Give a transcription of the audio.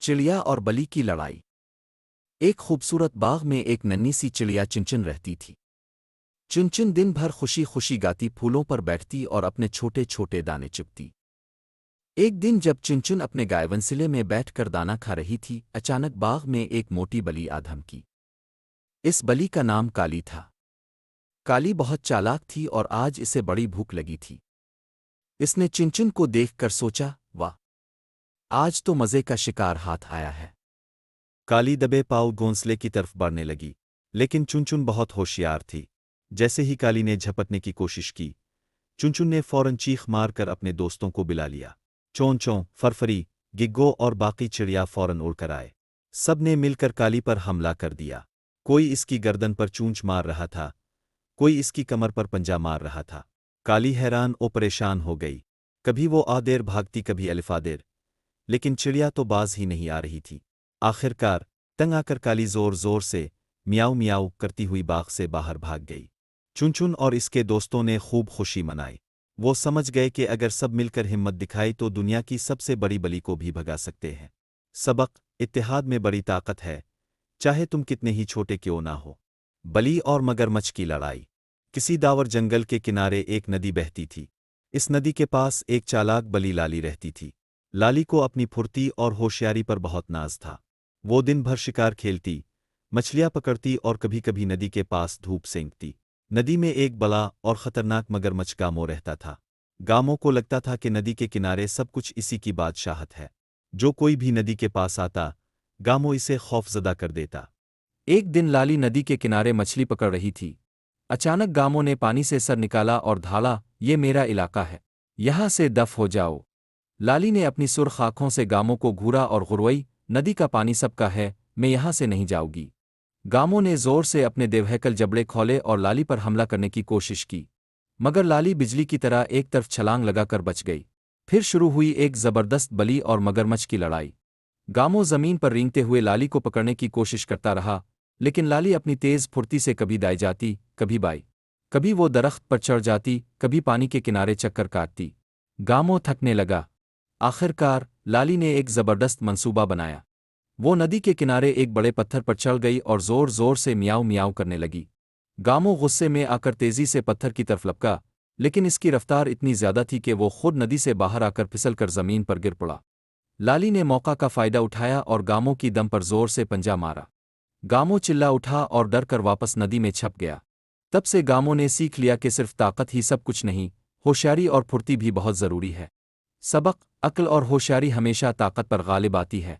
چڑیا اور بلی کی لڑائی۔ ایک خوبصورت باغ میں ایک ننھی سی چڑیا چنچن رہتی تھی۔ چنچن دن بھر خوشی خوشی گاتی، پھولوں پر بیٹھتی اور اپنے چھوٹے چھوٹے دانے چپتی۔ ایک دن جب چنچن اپنے گائےونسلے میں بیٹھ کر دانا کھا رہی تھی، اچانک باغ میں ایک موٹی بلی آدھم کی۔ اس بلی کا نام کالی تھا۔ کالی بہت چالاک تھی اور آج اسے بڑی بھوک لگی تھی۔ اس نے چنچن کو دیکھ کر سوچا، واہ، آج تو مزے کا شکار ہاتھ آیا ہے۔ کالی دبے پاؤ گھونسلے کی طرف بڑھنے لگی، لیکن چنچن بہت ہوشیار تھی۔ جیسے ہی کالی نے جھپٹنے کی کوشش کی، چنچن نے فوراً چیخ مار کر اپنے دوستوں کو بلا لیا۔ چون چون، فرفری، گگو اور باقی چڑیا فوراً اڑ کر آئے۔ سب نے مل کر کالی پر حملہ کر دیا۔ کوئی اس کی گردن پر چونچ مار رہا تھا، کوئی اس کی کمر پر پنجہ مار رہا تھا۔ کالی حیران و پریشان ہو گئی، کبھی وہ آدیر بھاگتی، کبھی الفادیر، لیکن چڑیا تو باز ہی نہیں آ رہی تھی۔ آخرکار تنگ آ کر کالی زور زور سے میاؤ میاؤ کرتی ہوئی باغ سے باہر بھاگ گئی۔ چنچن اور اس کے دوستوں نے خوب خوشی منائی۔ وہ سمجھ گئے کہ اگر سب مل کر ہمت دکھائی تو دنیا کی سب سے بڑی بلی کو بھی بھگا سکتے ہیں۔ سبق: اتحاد میں بڑی طاقت ہے، چاہے تم کتنے ہی چھوٹے کیوں نہ ہو۔ بلی اور مگرمچھ کی لڑائی۔ کسی داور جنگل کے کنارے ایک ندی بہتی تھی۔ اس ندی کے پاس ایک چالاک بلی لالی رہتی تھی۔ لالی کو اپنی پھرتی اور ہوشیاری پر بہت ناز تھا۔ وہ دن بھر شکار کھیلتی، مچھلیاں پکڑتی اور کبھی کبھی ندی کے پاس دھوپ سینکتی۔ ندی میں ایک بڑا اور خطرناک مگرمچھ گامو رہتا تھا۔ گامو کو لگتا تھا کہ ندی کے کنارے سب کچھ اسی کی بادشاہت ہے۔ جو کوئی بھی ندی کے پاس آتا، گامو اسے خوف زدہ کر دیتا۔ ایک دن لالی ندی کے کنارے مچھلی پکڑ رہی تھی۔ اچانک گامو نے پانی سے سر نکالا اور دھاڑا، یہ میرا علاقہ ہے، یہاں سے دف ہو جاؤ۔ لالی نے اپنی سرخ آنکھوں سے گامو کو گھورا اور غروئی، ندی کا پانی سب کا ہے، میں یہاں سے نہیں جاؤں گی۔ گامو نے زور سے اپنے دیوہیکل جبڑے کھولے اور لالی پر حملہ کرنے کی کوشش کی، مگر لالی بجلی کی طرح ایک طرف چھلانگ لگا کر بچ گئی۔ پھر شروع ہوئی ایک زبردست بلی اور مگرمچھ کی لڑائی۔ گامو زمین پر رینگتے ہوئے لالی کو پکڑنے کی کوشش کرتا رہا، لیکن لالی اپنی تیز پھرتی سے کبھی دائیں جاتی، کبھی بائیں، کبھی وہ درخت پر چڑھ جاتی، کبھی پانی کے کنارے چکر کاٹتی۔ گامو تھکنے لگا۔ آخرکار لالی نے ایک زبردست منصوبہ بنایا۔ وہ ندی کے کنارے ایک بڑے پتھر پر چڑھ گئی اور زور زور سے میاؤ میاؤ کرنے لگی۔ گامو غصے میں آ کر تیزی سے پتھر کی طرف لپکا، لیکن اس کی رفتار اتنی زیادہ تھی کہ وہ خود ندی سے باہر آ کر پھسل کر زمین پر گر پڑا۔ لالی نے موقع کا فائدہ اٹھایا اور گامو کی دم پر زور سے پنجہ مارا۔ گامو چلا اٹھا اور ڈر کر واپس ندی میں چھپ گیا۔ تب سے گامو نے سیکھ لیا کہ صرف طاقت ہی سب کچھ نہیں، ہوشیاری اور پھرتی بھی بہت ضروری ہے۔ سبق: عقل اور ہوشیاری ہمیشہ طاقت پر غالب آتی ہے۔